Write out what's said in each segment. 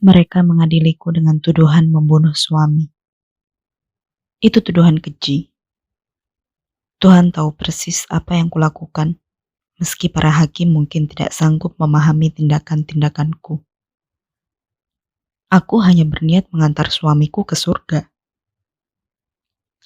Mereka mengadiliku dengan tuduhan membunuh suami. Itu tuduhan keji. Tuhan tahu persis apa yang kulakukan, meski para hakim mungkin tidak sanggup memahami tindakan-tindakanku. Aku hanya berniat mengantar suamiku ke surga.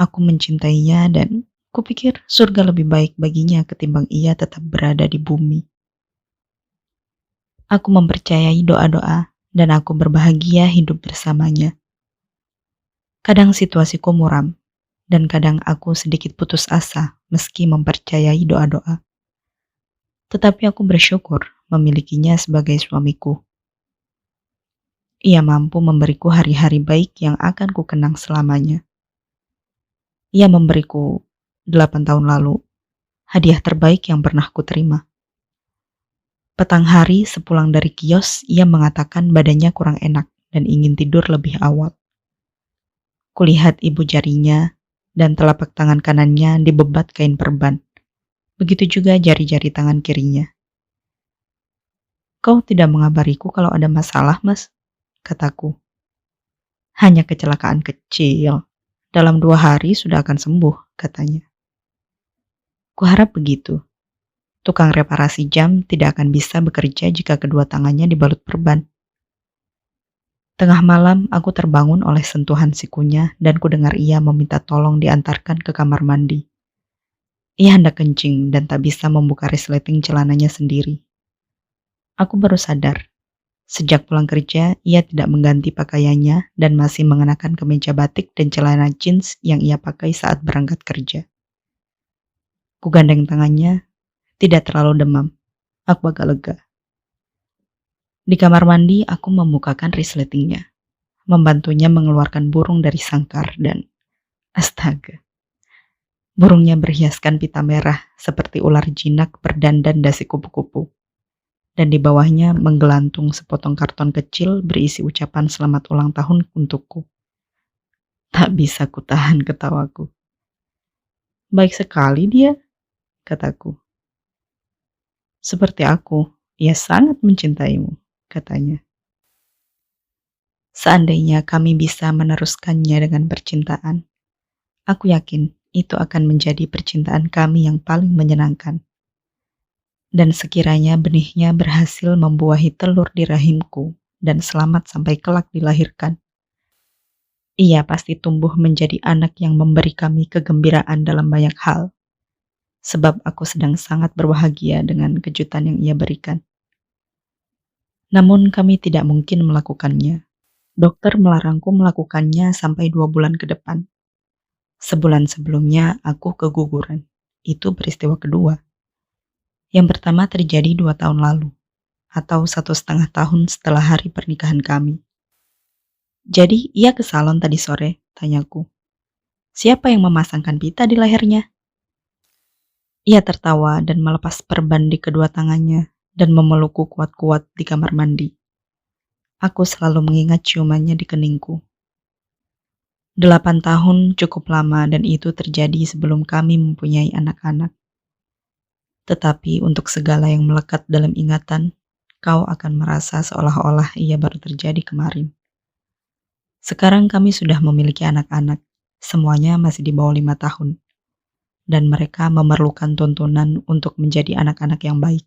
Aku mencintainya dan kupikir surga lebih baik baginya ketimbang ia tetap berada di bumi. Aku mempercayai doa-doa dan aku berbahagia hidup bersamanya. Kadang situasiku muram, dan kadang aku sedikit putus asa meski mempercayai doa-doa. Tetapi aku bersyukur memilikinya sebagai suamiku. Ia mampu memberiku hari-hari baik yang akan kukenang selamanya. Ia memberiku 8 tahun lalu hadiah terbaik yang pernah kuterima. Petang hari sepulang dari kios, ia mengatakan badannya kurang enak dan ingin tidur lebih awal. Kulihat ibu jarinya dan telapak tangan kanannya dibebat kain perban. Begitu juga jari-jari tangan kirinya. "Kau tidak mengabariku kalau ada masalah, Mas?" kataku. "Hanya kecelakaan kecil. Dalam 2 hari sudah akan sembuh," katanya. Kuharap begitu. Tukang reparasi jam tidak akan bisa bekerja jika kedua tangannya dibalut perban. Tengah malam aku terbangun oleh sentuhan sikunya dan kudengar ia meminta tolong diantarkan ke kamar mandi. Ia hendak kencing dan tak bisa membuka resleting celananya sendiri. Aku baru sadar. Sejak pulang kerja, ia tidak mengganti pakaiannya dan masih mengenakan kemeja batik dan celana jeans yang ia pakai saat berangkat kerja. Kugandeng tangannya, tidak terlalu demam. Aku agak lega. Di kamar mandi, aku membukakan resletingnya, membantunya mengeluarkan burung dari sangkar dan astaga. Burungnya berhiaskan pita merah seperti ular jinak berdandan dasi kupu-kupu. Dan di bawahnya menggelantung sepotong karton kecil berisi ucapan selamat ulang tahun untukku. Tak bisa kutahan ketawaku. "Baik sekali dia," kataku. "Seperti aku, ia sangat mencintaimu," katanya. Seandainya kami bisa meneruskannya dengan percintaan, aku yakin itu akan menjadi percintaan kami yang paling menyenangkan. Dan sekiranya benihnya berhasil membuahi telur di rahimku dan selamat sampai kelak dilahirkan, ia pasti tumbuh menjadi anak yang memberi kami kegembiraan dalam banyak hal. Sebab aku sedang sangat berbahagia dengan kejutan yang ia berikan. Namun kami tidak mungkin melakukannya. Dokter melarangku melakukannya sampai 2 bulan ke depan. Sebulan sebelumnya aku keguguran. Itu peristiwa kedua. Yang pertama terjadi 2 tahun lalu, atau 1,5 tahun setelah hari pernikahan kami. "Jadi ia ke salon tadi sore?" tanyaku. "Siapa yang memasangkan pita di lehernya?" Ia tertawa dan melepas perban di kedua tangannya dan memelukku kuat-kuat di kamar mandi. Aku selalu mengingat ciumannya di keningku. 8 tahun cukup lama dan itu terjadi sebelum kami mempunyai anak-anak. Tetapi untuk segala yang melekat dalam ingatan, kau akan merasa seolah-olah ia baru terjadi kemarin. Sekarang kami sudah memiliki anak-anak, semuanya masih di bawah 5 tahun. Dan mereka memerlukan tuntunan untuk menjadi anak-anak yang baik.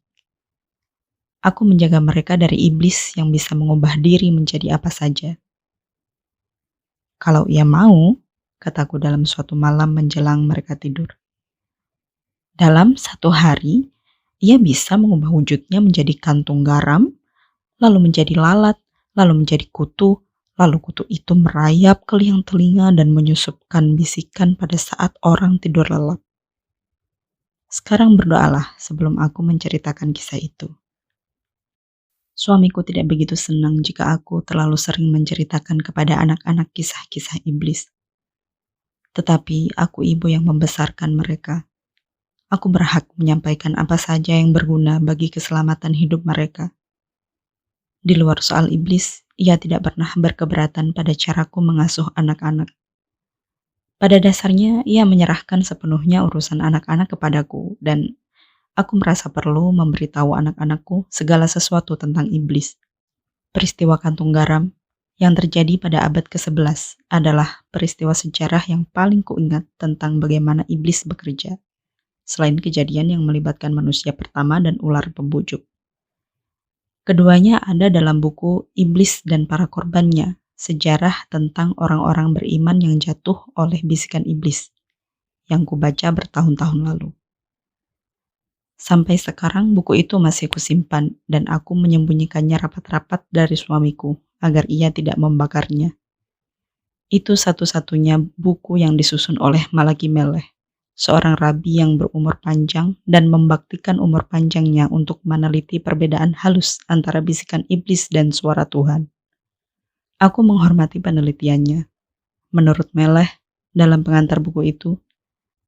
Aku menjaga mereka dari iblis yang bisa mengubah diri menjadi apa saja. "Kalau ia mau," kataku dalam suatu malam menjelang mereka tidur. "Dalam 1 hari, ia bisa mengubah wujudnya menjadi kantung garam, lalu menjadi lalat, lalu menjadi kutu, lalu kutu itu merayap ke liang telinga dan menyusupkan bisikan pada saat orang tidur lelap. Sekarang berdoalah sebelum aku menceritakan kisah itu." Suamiku tidak begitu senang jika aku terlalu sering menceritakan kepada anak-anak kisah-kisah iblis. Tetapi aku ibu yang membesarkan mereka. Aku berhak menyampaikan apa saja yang berguna bagi keselamatan hidup mereka. Di luar soal iblis, ia tidak pernah berkeberatan pada caraku mengasuh anak-anak. Pada dasarnya, ia menyerahkan sepenuhnya urusan anak-anak kepadaku dan aku merasa perlu memberitahu anak-anakku segala sesuatu tentang iblis. Peristiwa kantung garam, Yang terjadi pada abad ke-11 adalah peristiwa sejarah yang paling kuingat tentang bagaimana iblis bekerja, selain kejadian yang melibatkan manusia pertama dan ular pembujuk. Keduanya ada dalam buku Iblis dan Para Korbannya, sejarah tentang orang-orang beriman yang jatuh oleh bisikan iblis, yang kubaca bertahun-tahun lalu. Sampai sekarang buku itu masih kusimpan dan aku menyembunyikannya rapat-rapat dari suamiku agar ia tidak membakarnya. Itu satu-satunya buku yang disusun oleh Malaki Melech, seorang rabi yang berumur panjang dan membaktikan umur panjangnya untuk meneliti perbedaan halus antara bisikan iblis dan suara Tuhan. Aku menghormati penelitiannya. Menurut Melech, dalam pengantar buku itu,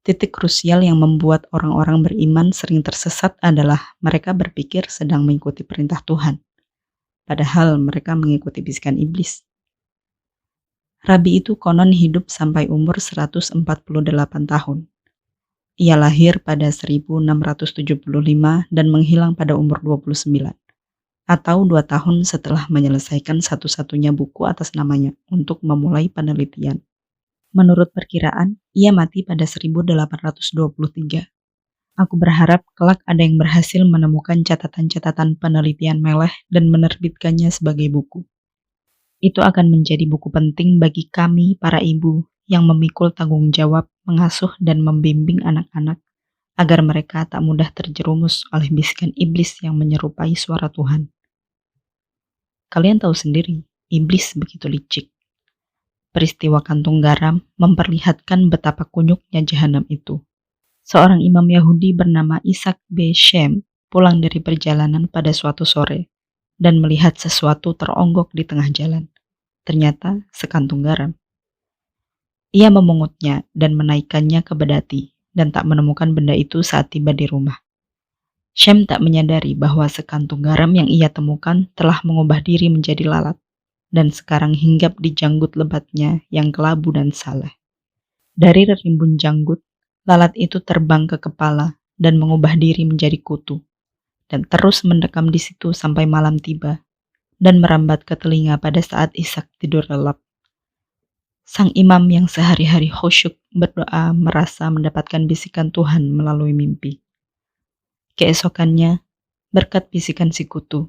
titik krusial yang membuat orang-orang beriman sering tersesat adalah mereka berpikir sedang mengikuti perintah Tuhan, padahal mereka mengikuti bisikan iblis. Rabi itu konon hidup sampai umur 148 tahun. Ia lahir pada 1675 dan menghilang pada umur 29, atau 2 tahun setelah menyelesaikan satu-satunya buku atas namanya untuk memulai penelitian. Menurut perkiraan, ia mati pada 1823. Aku berharap kelak ada yang berhasil menemukan catatan-catatan penelitian Melech dan menerbitkannya sebagai buku. Itu akan menjadi buku penting bagi kami, para ibu, yang memikul tanggung jawab mengasuh dan membimbing anak-anak, agar mereka tak mudah terjerumus oleh bisikan iblis yang menyerupai suara Tuhan. Kalian tahu sendiri, iblis begitu licik. Peristiwa kantung garam memperlihatkan betapa kunyuknya jahanam itu. Seorang imam Yahudi bernama Isaac B. Shem pulang dari perjalanan pada suatu sore dan melihat sesuatu teronggok di tengah jalan. Ternyata sekantung garam. Ia memungutnya dan menaikkannya ke bedati dan tak menemukan benda itu saat tiba di rumah. Shem tak menyadari bahwa sekantung garam yang ia temukan telah mengubah diri menjadi lalat dan sekarang hinggap di janggut lebatnya yang kelabu dan saleh. Dari rimbun janggut, lalat itu terbang ke kepala dan mengubah diri menjadi kutu, dan terus mendekam di situ sampai malam tiba, dan merambat ke telinga pada saat Ishak tidur lelap. Sang imam yang sehari-hari khusyuk berdoa merasa mendapatkan bisikan Tuhan melalui mimpi. Keesokannya, berkat bisikan si kutu,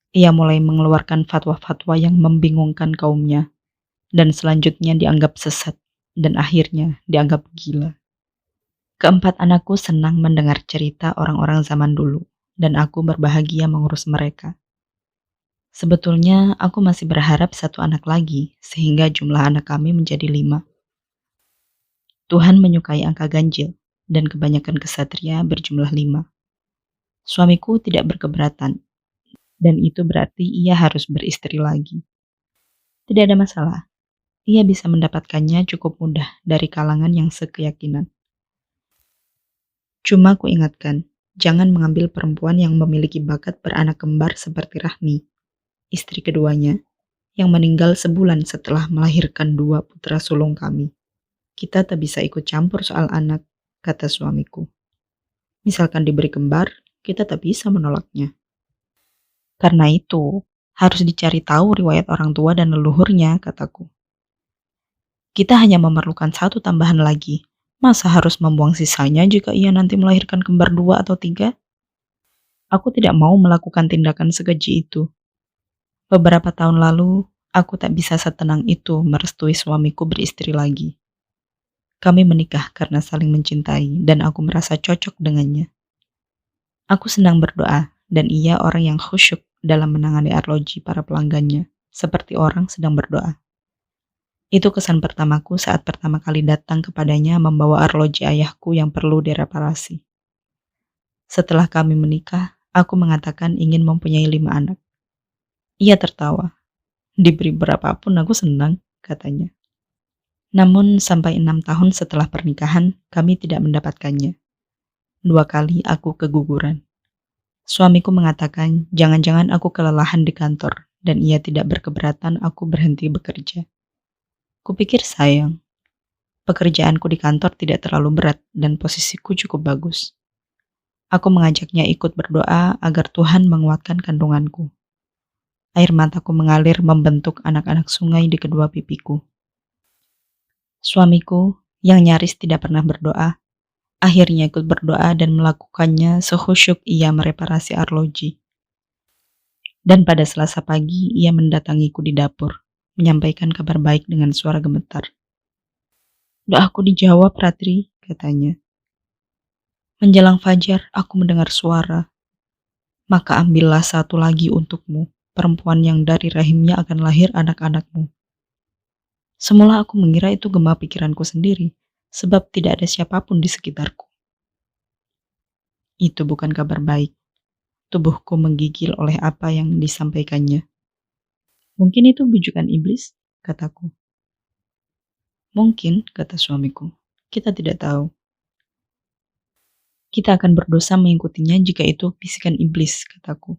ia mulai mengeluarkan fatwa-fatwa yang membingungkan kaumnya, dan selanjutnya dianggap sesat, dan akhirnya dianggap gila. Keempat anakku senang mendengar cerita orang-orang zaman dulu, dan aku berbahagia mengurus mereka. Sebetulnya aku masih berharap satu anak lagi, sehingga jumlah anak kami menjadi 5. Tuhan menyukai angka ganjil, dan kebanyakan kesatria berjumlah 5. Suamiku tidak berkeberatan, dan itu berarti ia harus beristri lagi. Tidak ada masalah, ia bisa mendapatkannya cukup mudah dari kalangan yang sekeyakinan. Cuma ku ingatkan, jangan mengambil perempuan yang memiliki bakat beranak kembar seperti Rahmi, istri keduanya, yang meninggal sebulan setelah melahirkan 2 putra sulung kami. Kita tak bisa ikut campur soal anak, kata suamiku. Misalkan diberi kembar, kita tak bisa menolaknya. Karena itu, harus dicari tahu riwayat orang tua dan leluhurnya, kataku. Kita hanya memerlukan 1 tambahan lagi. Masa harus membuang sisanya jika ia nanti melahirkan kembar 2 atau 3? Aku tidak mau melakukan tindakan sekeji itu. Beberapa tahun lalu, aku tak bisa setenang itu merestui suamiku beristri lagi. Kami menikah karena saling mencintai dan aku merasa cocok dengannya. Aku senang berdoa dan ia orang yang khusyuk dalam menangani arloji para pelanggannya, seperti orang sedang berdoa. Itu kesan pertamaku saat pertama kali datang kepadanya membawa arloji ayahku yang perlu direparasi. Setelah kami menikah, aku mengatakan ingin mempunyai 5 anak. Ia tertawa. Diberi berapapun aku senang, katanya. Namun sampai 6 tahun setelah pernikahan, kami tidak mendapatkannya. 2 kali aku keguguran. Suamiku mengatakan jangan-jangan aku kelelahan di kantor dan ia tidak berkeberatan aku berhenti bekerja. Kupikir sayang. Pekerjaanku di kantor tidak terlalu berat dan posisiku cukup bagus. Aku mengajaknya ikut berdoa agar Tuhan menguatkan kandunganku. Air mataku mengalir membentuk anak-anak sungai di kedua pipiku. Suamiku, yang nyaris tidak pernah berdoa, akhirnya ikut berdoa dan melakukannya sekhusyuk ia mereparasi arloji. Dan pada Selasa pagi, ia mendatangiku di dapur, menyampaikan kabar baik dengan suara gemetar. Doaku dijawab, Ratri, katanya. Menjelang fajar, aku mendengar suara. Maka ambillah satu lagi untukmu, perempuan yang dari rahimnya akan lahir anak-anakmu. Semula aku mengira itu gema pikiranku sendiri, sebab tidak ada siapapun di sekitarku. Itu bukan kabar baik. Tubuhku menggigil oleh apa yang disampaikannya. Mungkin itu bujukan iblis, kataku. Mungkin, kata suamiku. Kita tidak tahu. Kita akan berdosa mengikutinya jika itu bisikan iblis, kataku.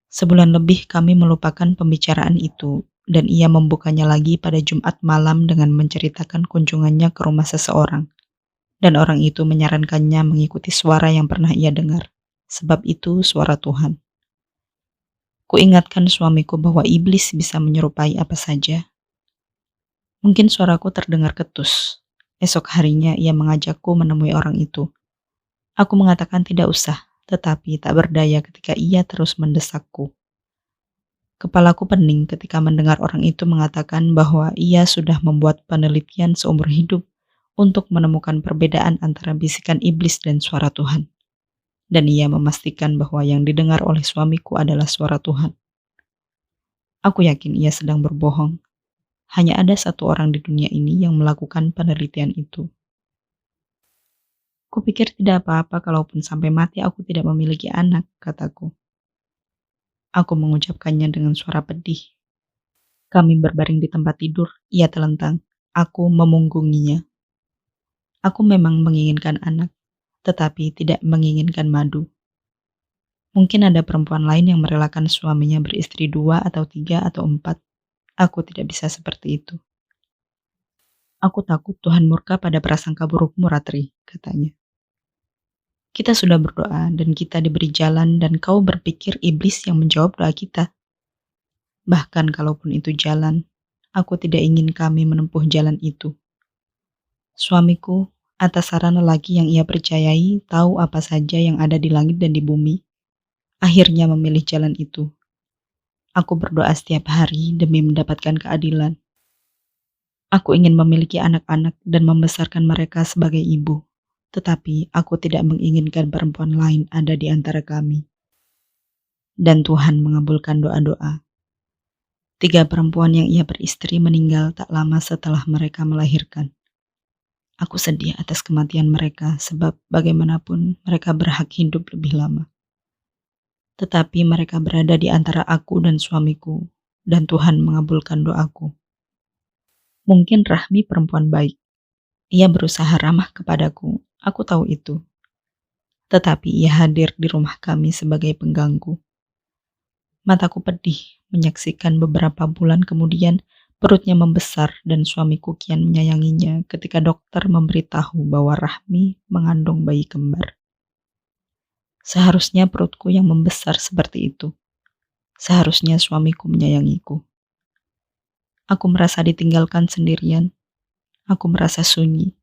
Sebulan lebih kami melupakan pembicaraan itu, dan ia membukanya lagi pada Jumat malam dengan menceritakan kunjungannya ke rumah seseorang. Dan orang itu menyarankannya mengikuti suara yang pernah ia dengar, sebab itu suara Tuhan. Kuingatkan suamiku bahwa iblis bisa menyerupai apa saja. Mungkin suaraku terdengar ketus. Esok harinya ia mengajakku menemui orang itu. Aku mengatakan tidak usah, tetapi tak berdaya ketika ia terus mendesakku. Kepalaku pening ketika mendengar orang itu mengatakan bahwa ia sudah membuat penelitian seumur hidup untuk menemukan perbedaan antara bisikan iblis dan suara Tuhan. Dan ia memastikan bahwa yang didengar oleh suamiku adalah suara Tuhan. Aku yakin ia sedang berbohong. Hanya ada satu orang di dunia ini yang melakukan penelitian itu. Kupikir tidak apa-apa kalaupun sampai mati aku tidak memiliki anak, kataku. Aku mengucapkannya dengan suara pedih. Kami berbaring di tempat tidur, ia telentang. Aku memunggunginya. Aku memang menginginkan anak, tetapi tidak menginginkan madu. Mungkin ada perempuan lain yang merelakan suaminya beristri 2 atau 3 atau 4. Aku tidak bisa seperti itu. Aku takut Tuhan murka pada prasangka burukmu, Ratri, katanya. Kita sudah berdoa dan kita diberi jalan dan kau berpikir iblis yang menjawab doa kita. Bahkan kalaupun itu jalan, aku tidak ingin kami menempuh jalan itu. Suamiku, atas saran lelaki yang ia percayai, tahu apa saja yang ada di langit dan di bumi, akhirnya memilih jalan itu. Aku berdoa setiap hari demi mendapatkan keadilan. Aku ingin memiliki anak-anak dan membesarkan mereka sebagai ibu. Tetapi aku tidak menginginkan perempuan lain ada di antara kami. Dan Tuhan mengabulkan doa-doa. 3 perempuan yang ia beristri meninggal tak lama setelah mereka melahirkan. Aku sedih atas kematian mereka sebab bagaimanapun mereka berhak hidup lebih lama. Tetapi mereka berada di antara aku dan suamiku, dan Tuhan mengabulkan doaku. Mungkin Rahmi perempuan baik. Ia berusaha ramah kepadaku, aku tahu itu. Tetapi ia hadir di rumah kami sebagai pengganggu. Mataku pedih menyaksikan beberapa bulan kemudian perutnya membesar dan suamiku kian menyayanginya ketika dokter memberitahu bahwa Rahmi mengandung bayi kembar. Seharusnya perutku yang membesar seperti itu. Seharusnya suamiku menyayangiku. Aku merasa ditinggalkan sendirian. Aku merasa sunyi.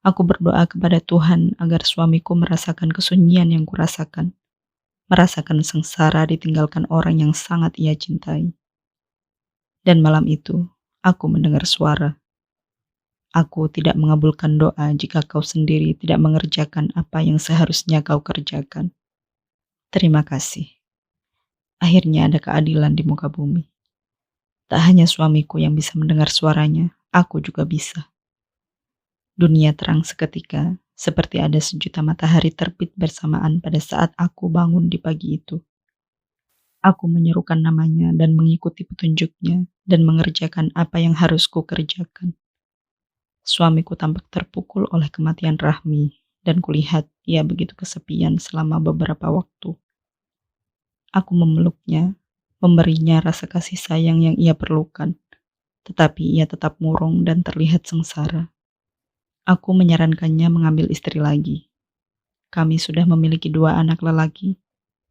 Aku berdoa kepada Tuhan agar suamiku merasakan kesunyian yang kurasakan. Merasakan sengsara ditinggalkan orang yang sangat ia cintai. Dan malam itu, aku mendengar suara. Aku tidak mengabulkan doa jika kau sendiri tidak mengerjakan apa yang seharusnya kau kerjakan. Terima kasih. Akhirnya ada keadilan di muka bumi. Tak hanya suamiku yang bisa mendengar suaranya, aku juga bisa. Dunia terang seketika, seperti ada sejuta matahari terbit bersamaan pada saat aku bangun di pagi itu. Aku menyerukan namanya dan mengikuti petunjuknya dan mengerjakan apa yang harus kukerjakan. Suamiku tampak terpukul oleh kematian Rahmi dan kulihat ia begitu kesepian selama beberapa waktu. Aku memeluknya, memberinya rasa kasih sayang yang ia perlukan, tetapi ia tetap murung dan terlihat sengsara. Aku menyarankannya mengambil istri lagi. Kami sudah memiliki 2 anak lelaki.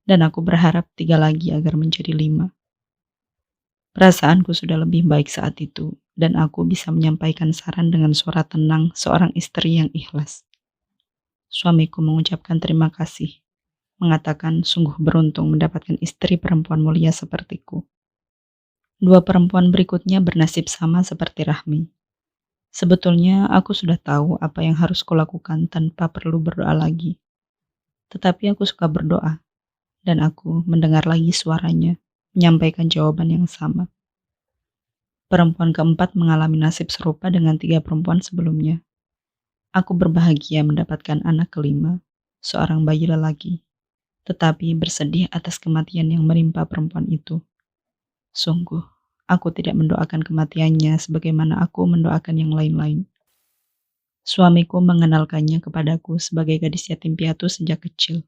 dan aku berharap 3 lagi agar menjadi 5. Perasaanku sudah lebih baik saat itu, dan aku bisa menyampaikan saran dengan suara tenang seorang istri yang ikhlas. Suamiku mengucapkan terima kasih, mengatakan sungguh beruntung mendapatkan istri perempuan mulia sepertiku. Dua perempuan berikutnya bernasib sama seperti Rahmi. Sebetulnya aku sudah tahu apa yang harus kulakukan tanpa perlu berdoa lagi. Tetapi aku suka berdoa, dan aku mendengar lagi suaranya, menyampaikan jawaban yang sama. Perempuan keempat mengalami nasib serupa dengan 3 perempuan sebelumnya. Aku berbahagia mendapatkan anak kelima, seorang bayi lelaki, tetapi bersedih atas kematian yang menimpa perempuan itu. Sungguh, aku tidak mendoakan kematiannya sebagaimana aku mendoakan yang lain-lain. Suamiku mengenalkannya kepadaku sebagai gadis yatim piatu sejak kecil.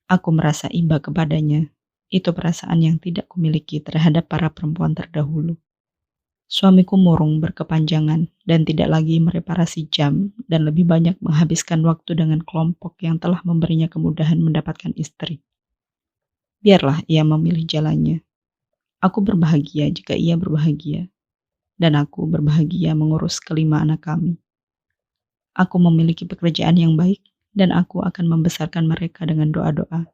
Aku merasa iba kepadanya. Itu perasaan yang tidak kumiliki terhadap para perempuan terdahulu. Suamiku murung berkepanjangan dan tidak lagi mereparasi jam dan lebih banyak menghabiskan waktu dengan kelompok yang telah memberinya kemudahan mendapatkan istri. Biarlah ia memilih jalannya. Aku berbahagia jika ia berbahagia, dan aku berbahagia mengurus kelima anak kami. Aku memiliki pekerjaan yang baik, dan aku akan membesarkan mereka dengan doa-doa.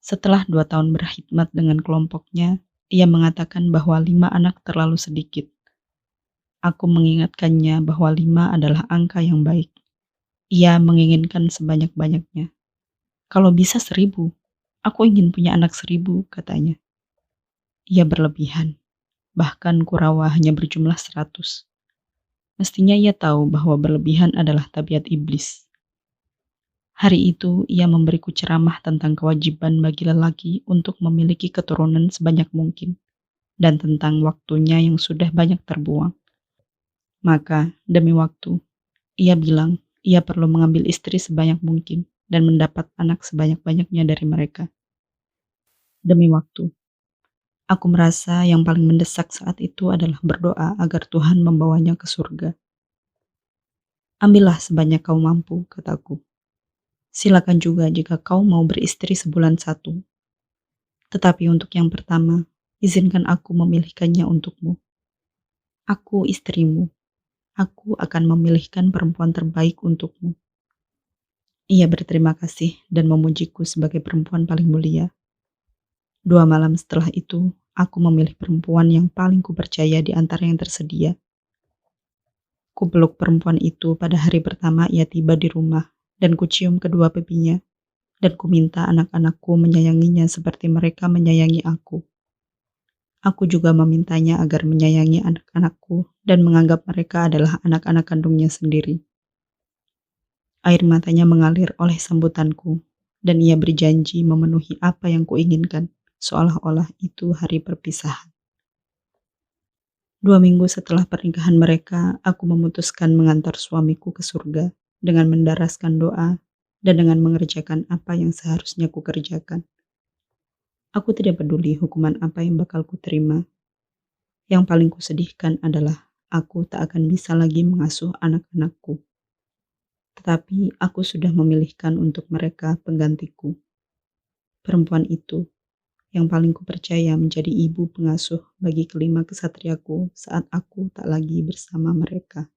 Setelah 2 tahun berkhidmat dengan kelompoknya, ia mengatakan bahwa 5 anak terlalu sedikit. Aku mengingatkannya bahwa 5 adalah angka yang baik. Ia menginginkan sebanyak-banyaknya. Kalau bisa 1000, aku ingin punya anak 1000, katanya. Ia berlebihan, bahkan Kurawa hanya berjumlah 100. Mestinya ia tahu bahwa berlebihan adalah tabiat iblis. Hari itu ia memberiku ceramah tentang kewajiban bagi lelaki untuk memiliki keturunan sebanyak mungkin, dan tentang waktunya yang sudah banyak terbuang. Maka, demi waktu, ia bilang ia perlu mengambil istri sebanyak mungkin dan mendapat anak sebanyak-banyaknya dari mereka. Demi waktu, aku merasa yang paling mendesak saat itu adalah berdoa agar Tuhan membawanya ke surga. Ambillah sebanyak kau mampu, kataku. Silakan juga jika kau mau beristri sebulan 1. Tetapi untuk yang pertama, izinkan aku memilihkannya untukmu. Aku istrimu. Aku akan memilihkan perempuan terbaik untukmu. Ia berterima kasih dan memujiku sebagai perempuan paling mulia. 2 malam setelah itu, aku memilih perempuan yang paling kupercaya di antara yang tersedia. Kupeluk perempuan itu pada hari pertama ia tiba di rumah, dan kucium kedua pipinya, dan kuminta anak-anakku menyayanginya seperti mereka menyayangi aku. Aku juga memintanya agar menyayangi anak-anakku dan menganggap mereka adalah anak-anak kandungnya sendiri. Air matanya mengalir oleh sambutanku, dan ia berjanji memenuhi apa yang kuinginkan, seolah-olah itu hari perpisahan. 2 minggu setelah pernikahan mereka, aku memutuskan mengantar suamiku ke surga dengan mendaraskan doa dan dengan mengerjakan apa yang seharusnya kukerjakan. Aku tidak peduli hukuman apa yang bakal kuterima. Yang paling kusedihkan adalah aku tak akan bisa lagi mengasuh anak-anakku. Tetapi aku sudah memilihkan untuk mereka penggantiku. Perempuan itu yang paling kupercaya menjadi ibu pengasuh bagi kelima kesatriaku saat aku tak lagi bersama mereka.